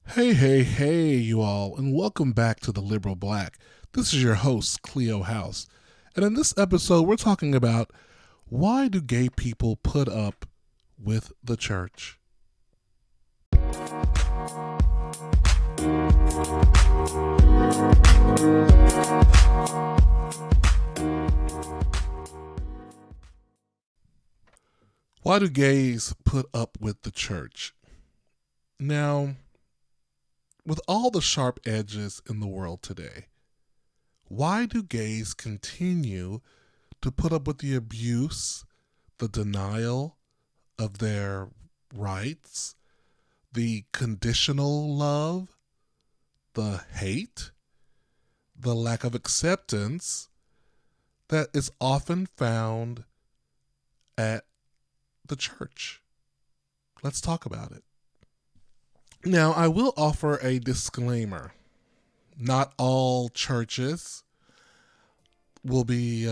Hey, you all, and welcome back to The Liberal Black. This is your host, Cleo House. And in this episode, we're talking about why do gay people put up with the church? Why do gays put up with the church? Now, with all the sharp edges in the world today, why do gays continue to put up with the abuse, the denial of their rights, the conditional love, the hate, the lack of acceptance that is often found at the church? Let's talk about it. Now, I will offer a disclaimer. Not all churches will be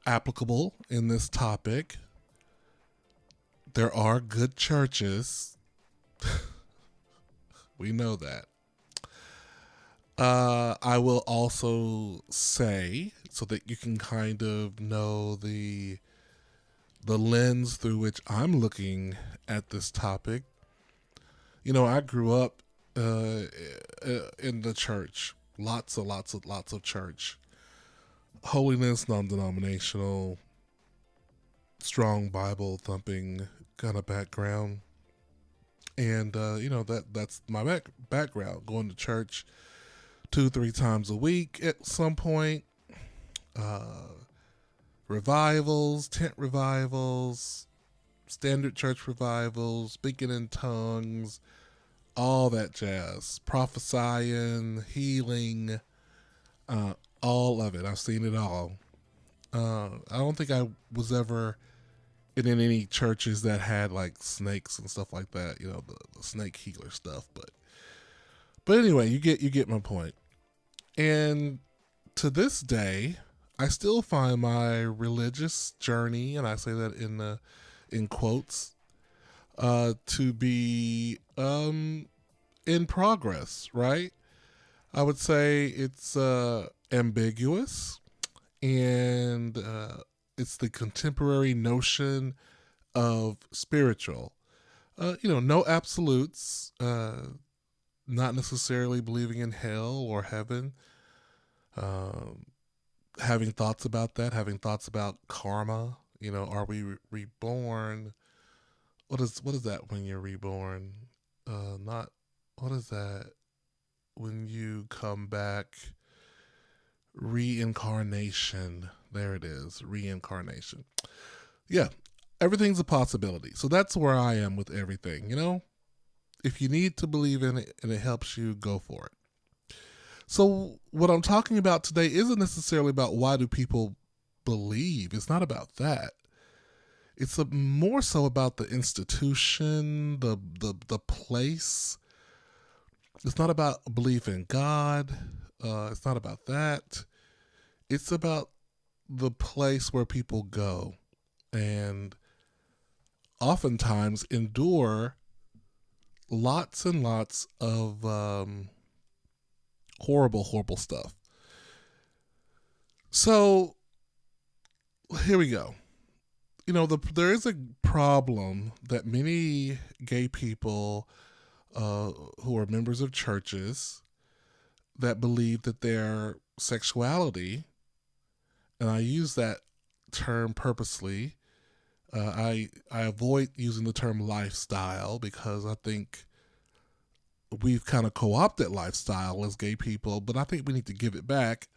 applicable in this topic. There are good churches. We know that. I will also say, so that you can kind of know the lens through which I'm looking at this topic. You know, I grew up in the church. Lots of church. Holiness, non-denominational, strong Bible thumping kind of background. And that's my background. Going to church 2-3 times a week at some point. Revivals, tent revivals, standard church revivals, speaking in tongues, all that jazz, prophesying, healing, all of it. I've seen it all. I don't think I was ever in any churches that had like snakes and stuff like that. You know, the snake healer stuff. But anyway, you get my point. And to this day, I still find my religious journey, and I say that in quotes, to be in progress, right? I would say it's ambiguous, and it's the contemporary notion of spiritual. No absolutes, not necessarily believing in hell or heaven, having thoughts about that, having thoughts about karma. Are we reborn? What is that when you're reborn? Not what is that when you come back? Reincarnation. There it is. Reincarnation. Yeah, everything's a possibility. So that's where I am with everything. If you need to believe in it and it helps you, go for it. So what I'm talking about today isn't necessarily about why do people believe. It's not about that. It's more so about the institution, the place. It's not about belief in God. It's not about that. It's about the place where people go and oftentimes endure lots and lots of horrible stuff. So here we go. There is a problem that many gay people who are members of churches that believe that their sexuality, and I use that term purposely, I avoid using the term lifestyle because I think we've kind of co-opted lifestyle as gay people, but I think we need to give it back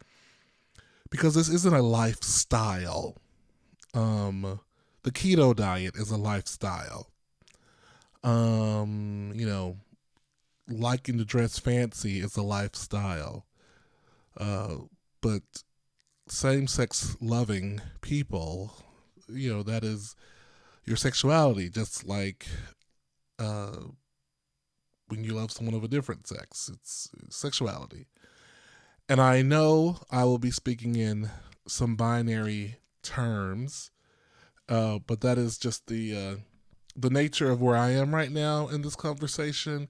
because this isn't a lifestyle. The keto diet is a lifestyle. Liking to dress fancy is a lifestyle. But same-sex loving people, that is your sexuality, just like when you love someone of a different sex. It's sexuality. And I know I will be speaking in some binary terms, but that is just the nature of where I am right now in this conversation.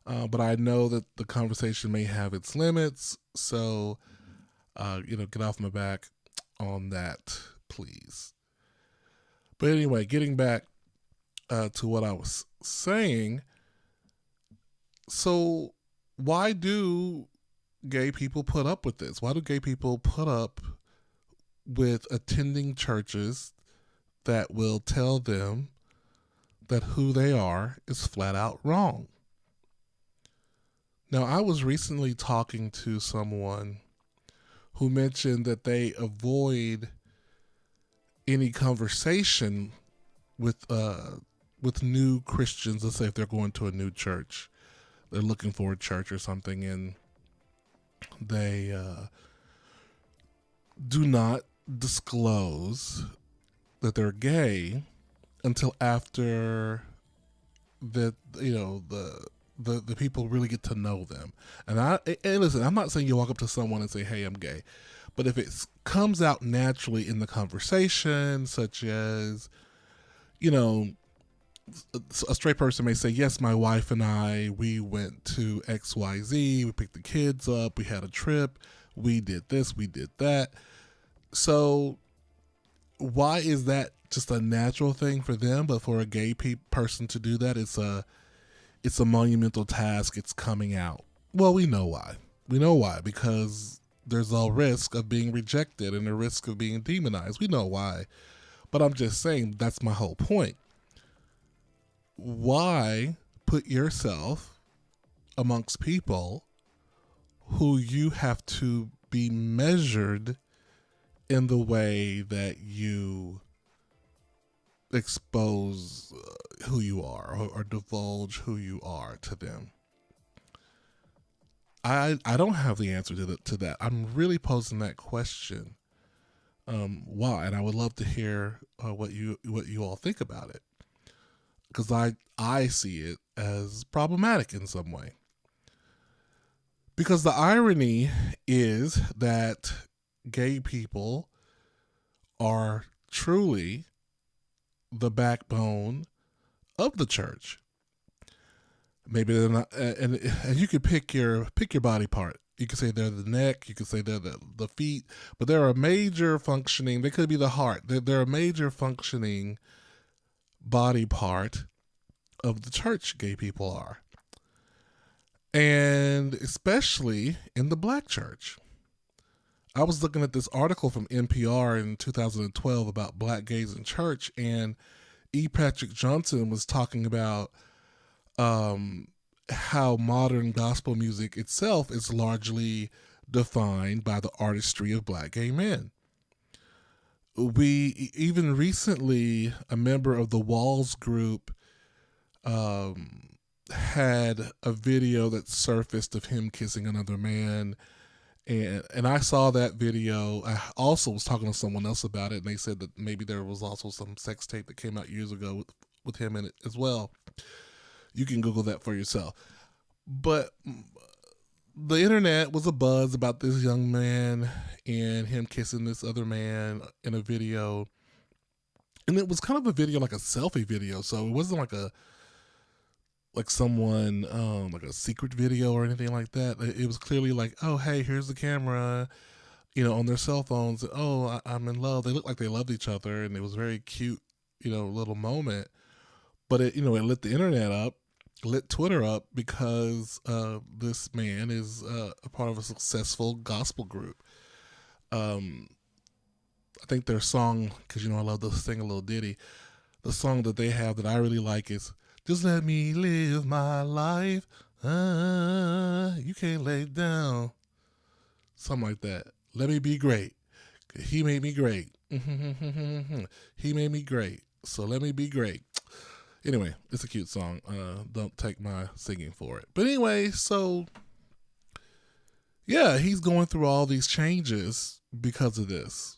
But I know that the conversation may have its limits. So, get off my back on that, please. But anyway, getting back to what I was saying. So, why do gay people put up with this? Why do gay people put up with attending churches that will tell them that who they are is flat out wrong? Now, I was recently talking to someone who mentioned that they avoid any conversation with new Christians. Let's say if they're going to a new church, they're looking for a church or something, and they do not disclose that they're gay until after the people really get to know them. And listen, I'm not saying you walk up to someone and say, "Hey, I'm gay," but if it comes out naturally in the conversation, such as, a straight person may say, "Yes, my wife and I, we went to XYZ, we picked the kids up, we had a trip, we did this, we did that." So why is that just a natural thing for them, but for a gay person to do that, it's a monumental task. It's coming out. Well, we know why. We know why, because there's a risk of being rejected and a risk of being demonized. We know why. But I'm just saying, that's my whole point. Why put yourself amongst people who you have to be measured in the way that you expose who you are, or divulge who you are to them? I don't have the answer to that. I'm really posing that question. Why? And I would love to hear what you all think about it, because I see it as problematic in some way. Because the irony is that gay people are truly the backbone of the church. Maybe they're not, and you could pick your body part. You could say they're the neck, you could say they're the feet, but they're a major functioning. They could be the heart. They're a major functioning body part of the church. Gay people are, and especially in the black church. I was looking at this article from NPR in 2012 about black gays in church, and E. Patrick Johnson was talking about how modern gospel music itself is largely defined by the artistry of black gay men. We even recently, a member of the Walls group had a video that surfaced of him kissing another man. And I saw that video. I also was talking to someone else about it, and they said that maybe there was also some sex tape that came out years ago with him in it as well. You can Google that for yourself. But the internet was abuzz about this young man and him kissing this other man in a video. And it was kind of a video, like a selfie video. So it wasn't like someone, like a secret video or anything like that. It was clearly like, oh, hey, here's the camera, on their cell phones. Oh, I'm in love. They looked like they loved each other, and it was very cute, little moment. But it lit the internet up, lit Twitter up, because this man is a part of a successful gospel group. I think their song, because I love to sing a little ditty. The song that they have that I really like is "Just Let Me Live My Life. You can't lay down." Something like that. Let me be great. He made me great. He made me great. So let me be great. Anyway, it's a cute song. Don't take my singing for it. But anyway, so yeah, he's going through all these changes because of this.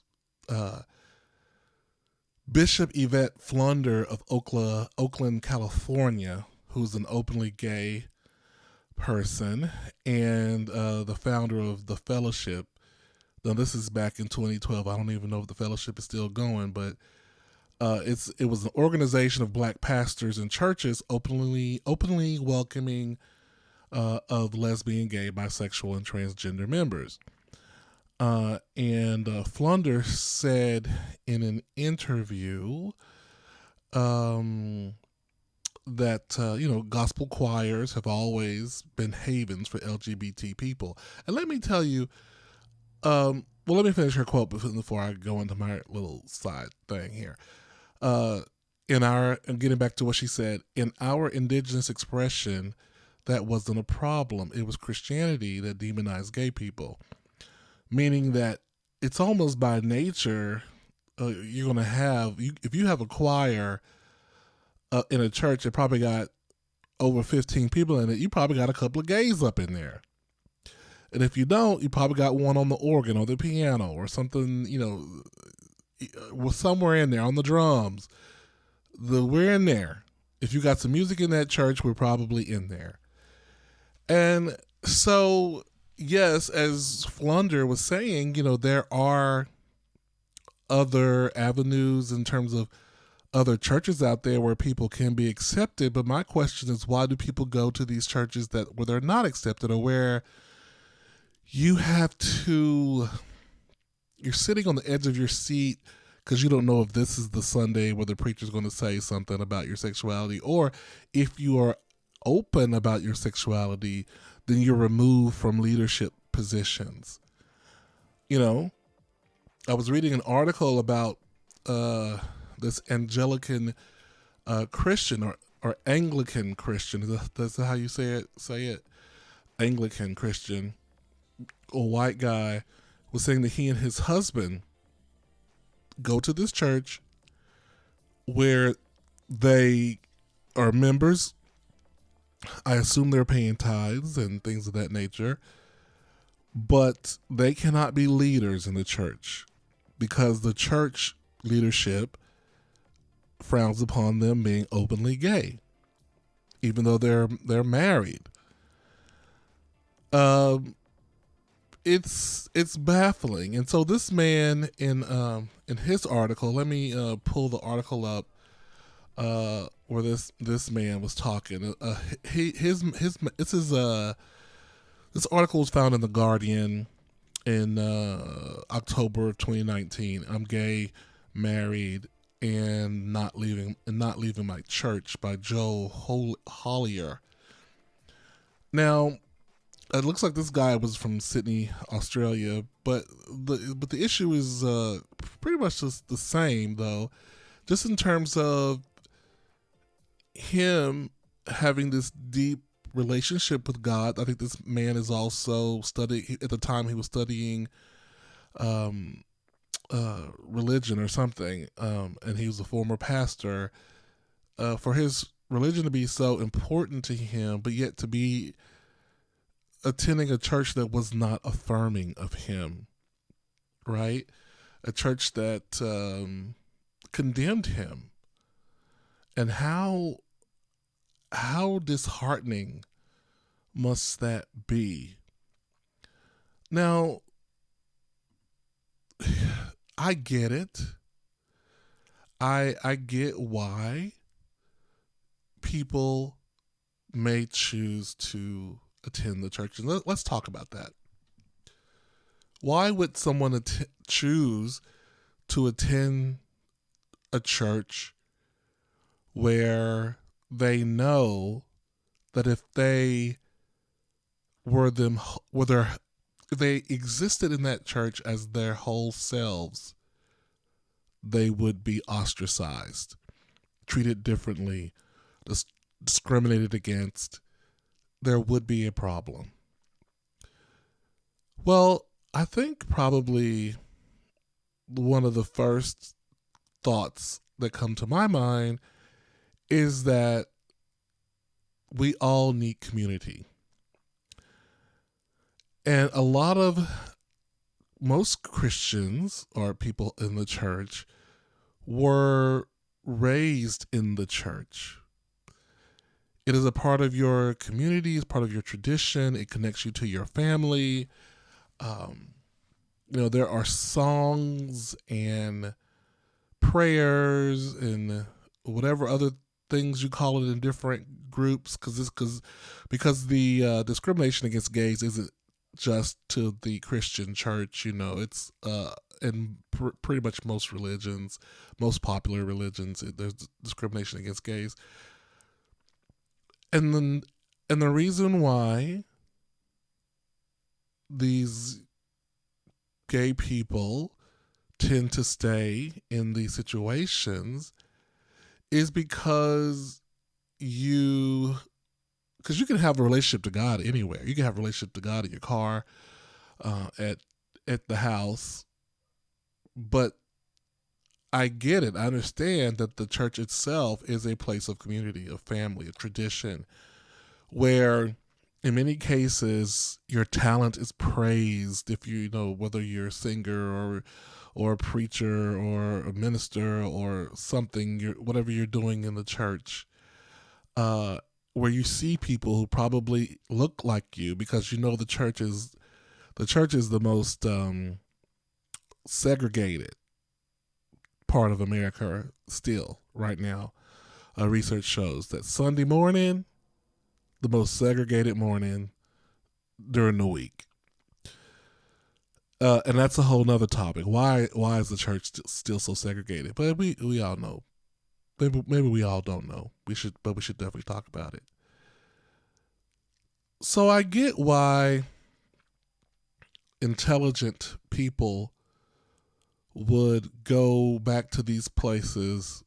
Bishop Yvette Flunder of Oakland, California, who's an openly gay person and the founder of the Fellowship. Now, this is back in 2012. I don't even know if the Fellowship is still going, but it was an organization of black pastors and churches openly welcoming of lesbian, gay, bisexual, and transgender members. And Flunder said in an interview that gospel choirs have always been havens for LGBT people. And let me tell you, let me finish her quote before I go into my little side thing here. And getting back to what she said, in our indigenous expression, that wasn't a problem. It was Christianity that demonized gay people, meaning that it's almost by nature you're going to have, if you have a choir in a church that probably got over 15 people in it, you probably got a couple of gays up in there. And if you don't, you probably got one on the organ or the piano or something, somewhere in there on the drums. We're in there. If you got some music in that church, we're probably in there. And so, yes, as Flunder was saying, there are other avenues in terms of other churches out there where people can be accepted. But my question is, why do people go to these churches where they're not accepted, or where you're sitting on the edge of your seat because you don't know if this is the Sunday where the preacher's going to say something about your sexuality, or if you are open about your sexuality, then you're removed from leadership positions. I was reading an article about this Anglican Christian or Anglican Christian. That's how you say it. Anglican Christian, a white guy, was saying that he and his husband go to this church where they are members. I assume they're paying tithes and things of that nature, but they cannot be leaders in the church because the church leadership frowns upon them being openly gay, even though they're married. It's baffling. And so this man in his article, let me pull the article up where this man was talking. This article was found in The Guardian in October of 2019. I'm gay, married, and not leaving my church, by Joe Hollier. Now, it looks like this guy was from Sydney, Australia, but the issue is pretty much just the same, though, just in terms of him having this deep relationship with God. I think this man is also studying, at the time he was studying religion or something, and he was a former pastor. For his religion to be so important to him, but yet to be attending a church that was not affirming of him, right? A church that condemned him. And how disheartening must that be? Now, I get it. I get why people may choose to attend the church. And let's talk about that. Why would someone choose to attend a church where they know that if they if they existed in that church as their whole selves, they would be ostracized, treated differently, discriminated against? There would be a problem. Well, I think probably one of the first thoughts that come to my mind is that we all need community. And most Christians or people in the church were raised in the church. It is a part of your community, it's part of your tradition, it connects you to your family. There are songs and prayers and whatever other things you call it in different groups, because the discrimination against gays isn't just to the Christian church. It's in pretty much most religions, most popular religions. There's discrimination against gays, and the reason why these gay people tend to stay in these situations is because you can have a relationship to God anywhere. You can have a relationship to God in your car, at the house. But I get it. I understand that the church itself is a place of community, of family, of tradition, where in many cases your talent is praised. If whether you're a singer or a preacher or a minister or something, whatever you're doing in the church, where you see people who probably look like you, because the church is the most segregated part of America still right now. Research shows that Sunday morning, the most segregated morning during the week. And that's a whole nother topic. Why is the church still so segregated? But we all know. Maybe we all don't know. We should definitely talk about it. So I get why intelligent people would go back to these places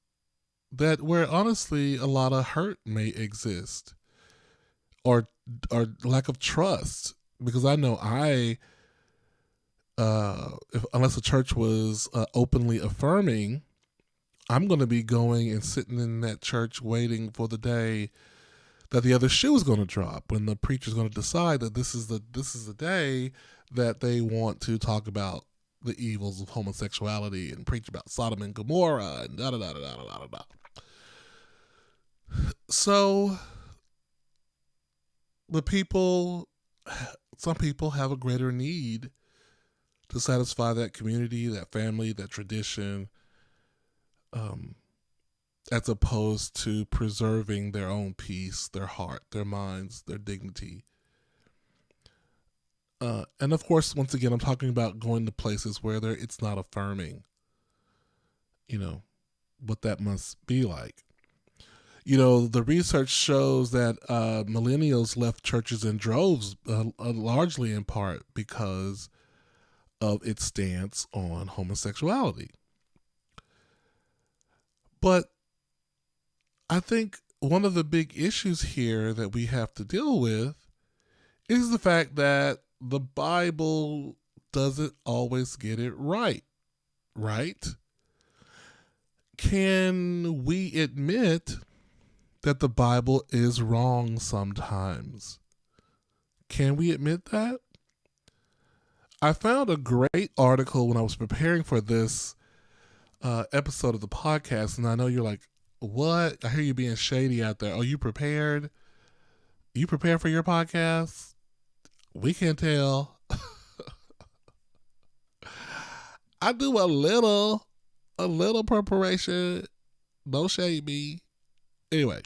where honestly a lot of hurt may exist, or lack of trust. Because I know unless the church was openly affirming, I'm going to be going and sitting in that church waiting for the day that the other shoe is going to drop, when the preacher's going to decide that this is the day that they want to talk about the evils of homosexuality and preach about Sodom and Gomorrah and da da da da da da da. So some people have a greater need to satisfy that community, that family, that tradition, as opposed to preserving their own peace, their heart, their minds, their dignity. And of course, once again, I'm talking about going to places where it's not affirming, what that must be like. The research shows that millennials left churches in droves, largely in part because of its stance on homosexuality. But I think one of the big issues here that we have to deal with is the fact that the Bible doesn't always get it right. Can we admit that the Bible is wrong sometimes? Can we admit that? I found a great article when I was preparing for this episode of the podcast, and I know you're like, what? I hear you being shady out there. Are you prepared? You prepared for your podcast? We can tell. I do a little preparation. Don't shade me. Anyway,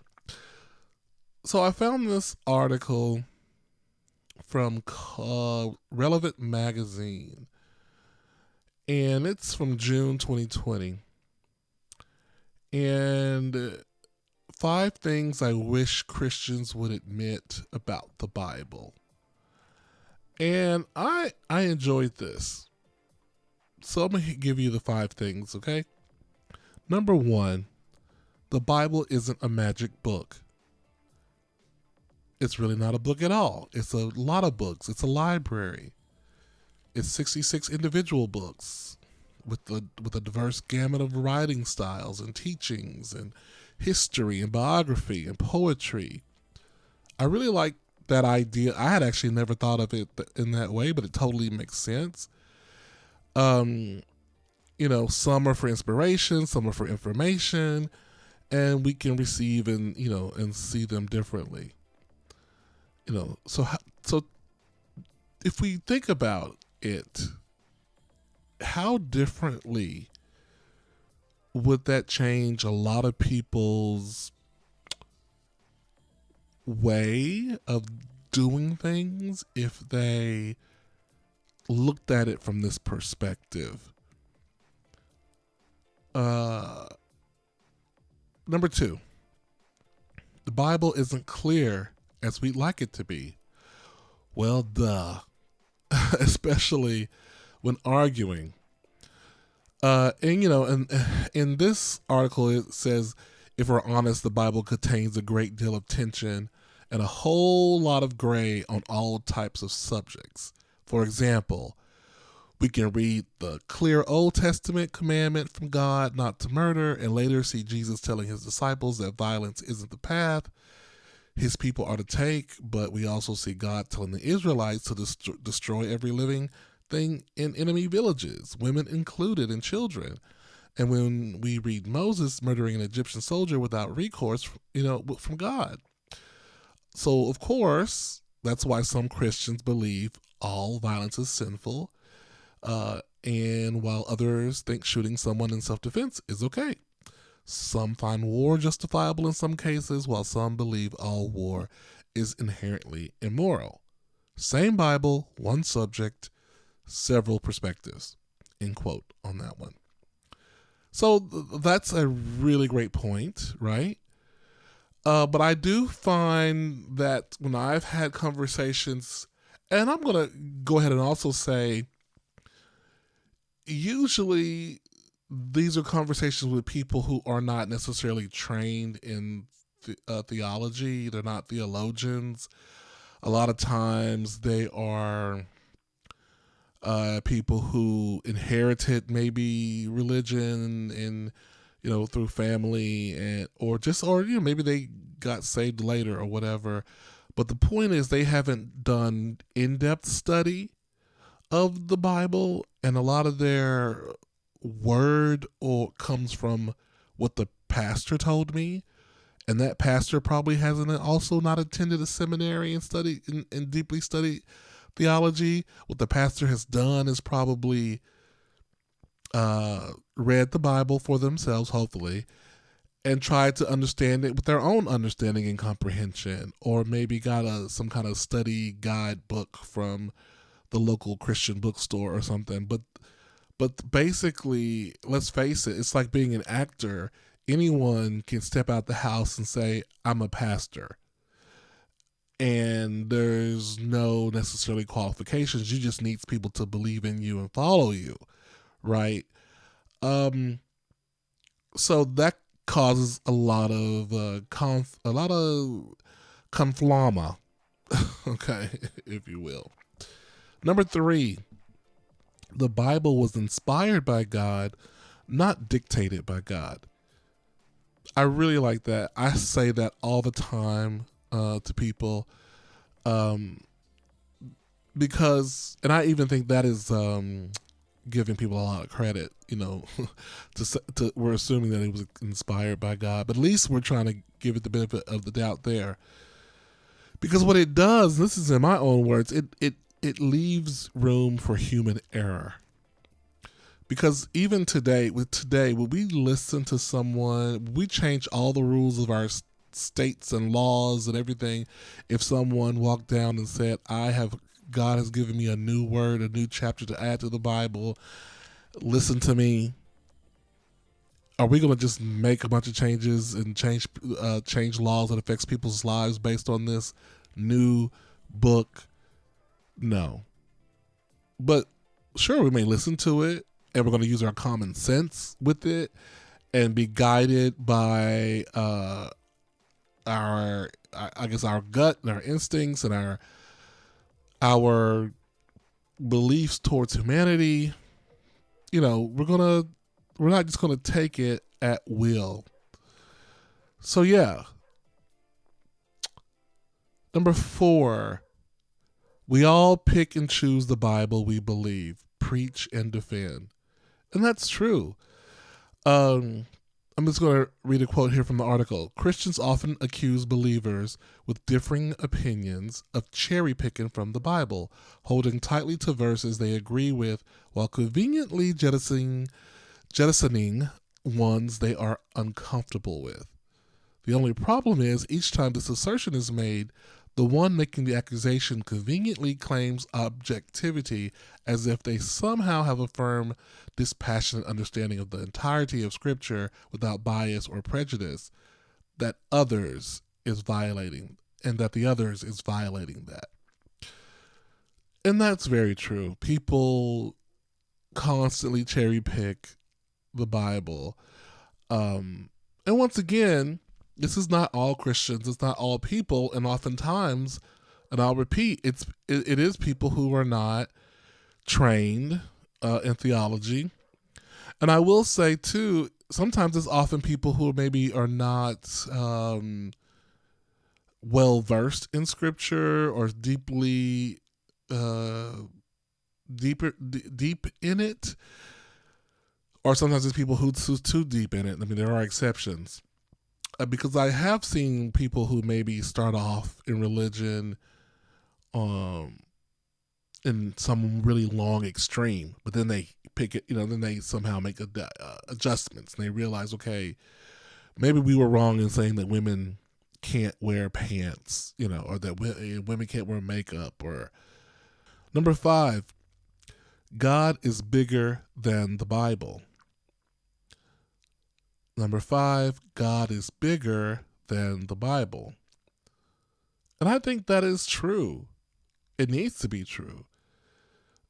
so I found this article from Relevant Magazine, and it's from June 2020. And 5 things I wish Christians would admit about the Bible. And I enjoyed this. So I'm going to give you the 5 things, okay? Number 1, the Bible isn't a magic book. It's really not a book at all. It's a lot of books. It's a library. It's 66 individual books with a diverse gamut of writing styles and teachings and history and biography and poetry. I really like that idea. I had actually never thought of it in that way, but it totally makes sense. Some are for inspiration, some are for information, and we can receive and see them differently. So if we think about it, how differently would that change a lot of people's way of doing things if they looked at it from this perspective. Number 2, the Bible isn't clear as we'd like it to be. Well, duh. Especially when arguing. And in this article, it says, if we're honest, the Bible contains a great deal of tension and a whole lot of gray on all types of subjects. For example, we can read the clear Old Testament commandment from God not to murder, and later see Jesus telling his disciples that violence isn't the path his people are to take, but we also see God telling the Israelites to destroy every living thing in enemy villages, women included and children. And when we read Moses murdering an Egyptian soldier without recourse, from God. So, of course, that's why some Christians believe all violence is sinful, and while others think shooting someone in self-defense is okay. Some find war justifiable in some cases, while some believe all war is inherently immoral. Same Bible, one subject, several perspectives. End quote on that one. So that's a really great point, right? But I do find that when I've had conversations, and I'm going to go ahead and also say, usually these are conversations with people who are not necessarily trained in theology. They're not theologians. A lot of times they are people who inherited maybe religion and through family, or maybe they got saved later or whatever. But the point is, they haven't done in-depth study of the Bible, and a lot of their word comes from what the pastor told me, and that pastor probably hasn't also not attended a seminary and studied and deeply studied theology. What the pastor has done is probably read the Bible for themselves, hopefully, and tried to understand it with their own understanding and comprehension, or maybe got some kind of study guide book from the local Christian bookstore or something. But basically, let's face it, it's like being an actor. Anyone can step out the house and say, I'm a pastor. And there's no necessarily qualifications. You just need people to believe in you and follow you, right? So that causes a lot of conflama, okay, if you will. Number 3, the Bible was inspired by God, not dictated by God. I really like that. I say that all the time to people, because, and I even think that is giving people a lot of credit. We're assuming that it was inspired by God, but at least we're trying to give it the benefit of the doubt there. Because what it does, this is in my own words, it leaves room for human error. Because even today, when we listen to someone, we change all the rules of our states and laws and everything. If someone walked down and said, God has given me a new word, a new chapter to add to the Bible, listen to me. Are we going to just make a bunch of changes and change laws that affects people's lives based on this new book? No. But sure, we may listen to it, and we're going to use our common sense with it and be guided by our gut and our instincts and our beliefs towards humanity. We're not just gonna take it at will. So yeah. Number 4, we all pick and choose the Bible we believe, preach and defend. And that's true. I'm just going to read a quote here from the article. Christians often accuse believers with differing opinions of cherry picking from the Bible, holding tightly to verses they agree with while conveniently jettisoning ones they are uncomfortable with. The only problem is each time this assertion is made, the one making the accusation conveniently claims objectivity as if they somehow have a firm, dispassionate understanding of the entirety of Scripture without bias or prejudice, that others is violating, and that the others is violating that. And that's very true. People constantly cherry pick the Bible. And once again, this is not all Christians, it's not all people, and oftentimes, and I'll repeat, it is people who are not trained in theology. And I will say too, sometimes it's often people who maybe are not well versed in Scripture or deeply deep in it, or sometimes it's people who's too deep in it. I mean, there are exceptions. Because I have seen people who maybe start off in religion in some really long extreme, but then they pick it, then they somehow make adjustments, and they realize, okay, maybe we were wrong in saying that women can't wear pants, or that women can't wear makeup. Or number 5, God is bigger than the Bible. Number 5, God is bigger than the Bible. And I think that is true. It needs to be true.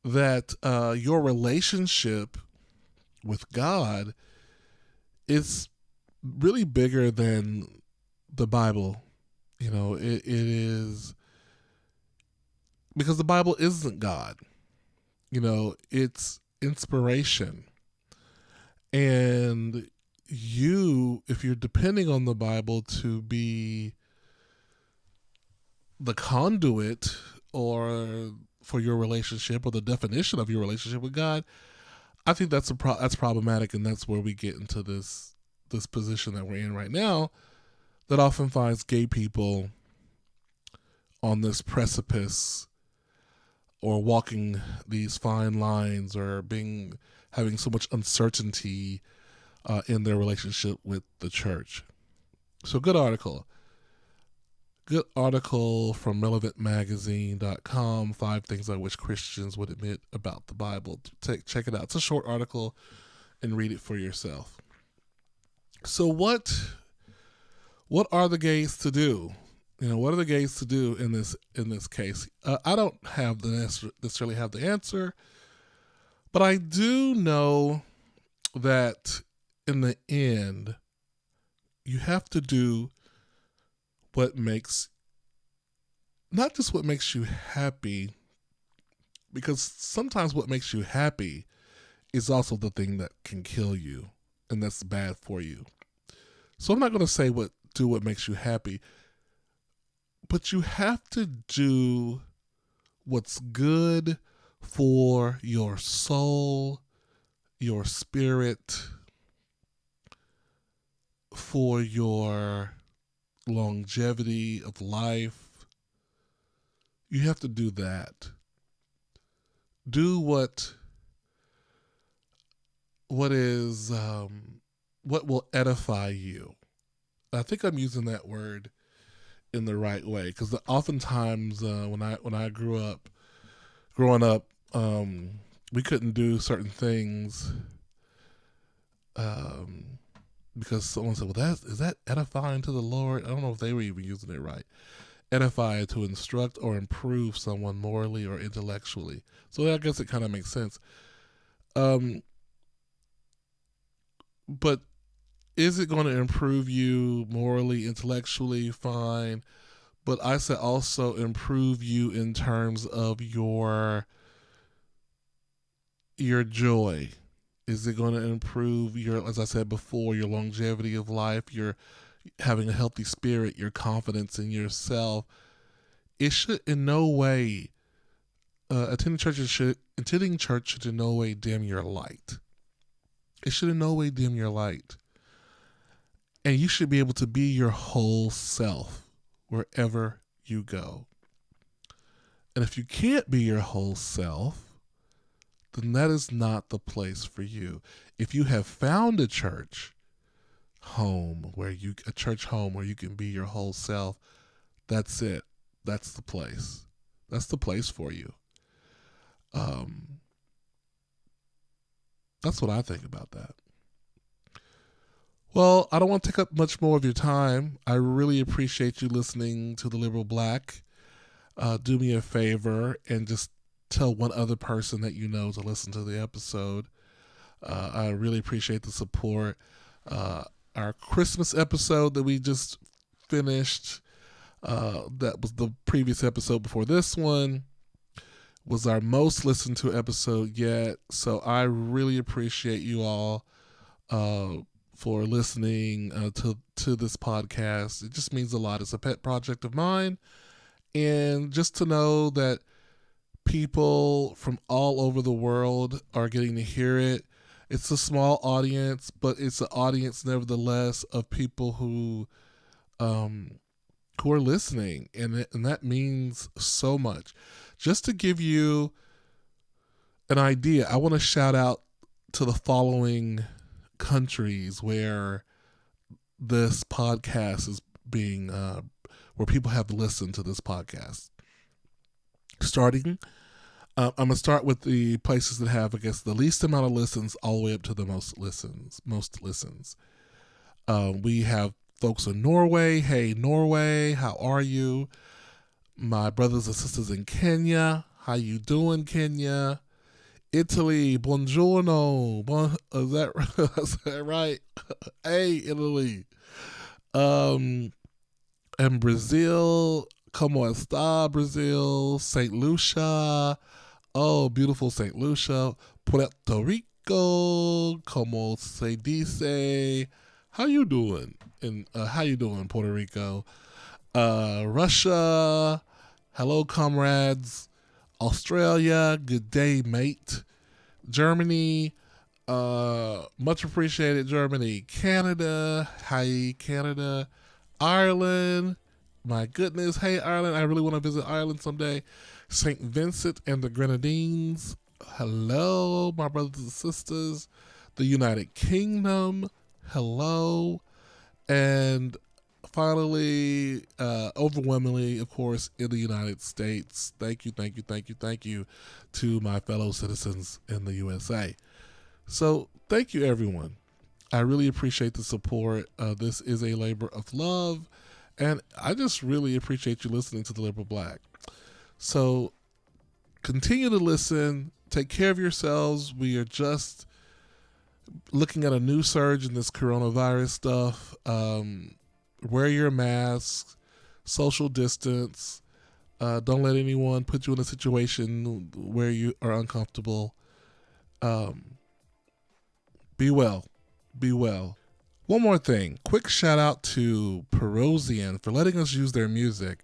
That your relationship with God is really bigger than the Bible. It is, because the Bible isn't God. It's inspiration. And if you're depending on the Bible to be the conduit or for your relationship, or the definition of your relationship with God, I think that's problematic, and that's where we get into this position that we're in right now, that often finds gay people on this precipice, or walking these fine lines, or having so much uncertainty in their relationship with the church. So good article from relevantmagazine.com, 5 things I wish Christians would admit about the Bible. Check it out. It's a short article, and read it for yourself. So what are the gays to do? What are the gays to do in this case? I don't necessarily have the answer, but I do know that in the end, you have to do not just what makes you happy, because sometimes what makes you happy is also the thing that can kill you, and that's bad for you. So I'm not going to say do what makes you happy, but you have to do what's good for your soul, your spirit, for your longevity of life. You have to do that. Do what will edify you. I think I'm using that word in the right way, because oftentimes when I growing up, we couldn't do certain things because someone said, well, is that edifying to the Lord? I don't know if they were even using it right. Edify, to instruct or improve someone morally or intellectually. So I guess it kind of makes sense. But is it going to improve you morally, intellectually? Fine. But I said also improve you in terms of your joy. Is it going to improve as I said before, your longevity of life, your having a healthy spirit, your confidence in yourself? It should in no way, attending church should in no way dim your light. It should in no way dim your light. And you should be able to be your whole self wherever you go. And if you can't be your whole self, then that is not the place for you. If you have found a church home, a church home where you can be your whole self, that's it. That's the place. That's the place for you. That's what I think about that. Well, I don't want to take up much more of your time. I really appreciate you listening to The Liberal Black. Do me a favor and just tell one other person that you know to listen to the episode. I really appreciate the support. Our Christmas episode that we just finished, that was the previous episode before this one, was our most listened to episode yet. So I really appreciate you all for listening to this podcast. It just means a lot. It's a pet project of mine. And just to know that people from all over the world are getting to hear it. It's a small audience, but it's an audience nevertheless of people who are listening, and that means so much. Just to give you an idea, I want to shout out to the following countries where this podcast is being, where people have listened to this podcast. Starting, I'm going to start with the places that have, I guess, the least amount of listens all the way up to the most listens. We have folks in Norway. Hey, Norway, how are you? My brothers and sisters in Kenya. How you doing, Kenya? Italy, buongiorno. Is that right? Hey, Italy. And Brazil, como está, Brazil? St. Lucia. Oh, beautiful St. Lucia. Puerto Rico, como se dice? How you doing? How you doing, Puerto Rico? Russia. Hello, comrades. Australia. Good day, mate. Germany. Much appreciated, Germany. Canada. Hi, Canada. Ireland. My goodness. Hey, Ireland. I really want to visit Ireland someday. St. Vincent and the Grenadines. Hello, my brothers and sisters. The United Kingdom. Hello. And finally, overwhelmingly, of course, in the United States. Thank you to my fellow citizens in the USA. So thank you, everyone. I really appreciate the support. This is a labor of love, and I just really appreciate you listening to The Liberal Black. So continue to listen. Take care of yourselves. We are just looking at a new surge in this coronavirus stuff. Wear your masks, social distance. Don't let anyone put you in a situation where you are uncomfortable. Be well. Be well. One more thing. Quick shout out to Perosian for letting us use their music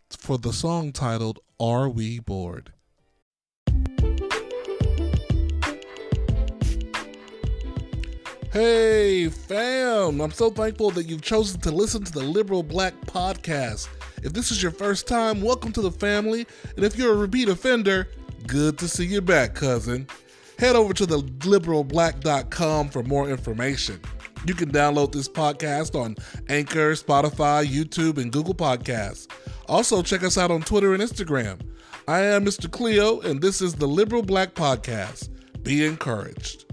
for the song titled Are We Bored? Hey, fam! I'm so thankful that you've chosen to listen to the Liberal Black podcast. If this is your first time, welcome to the family. And if you're a repeat offender, good to see you back, cousin. Head over to theliberalblack.com for more information. You can download this podcast on Anchor, Spotify, YouTube, and Google Podcasts. Also, check us out on Twitter and Instagram. I am Mr. Cleo, and this is the Liberal Black Podcast. Be encouraged.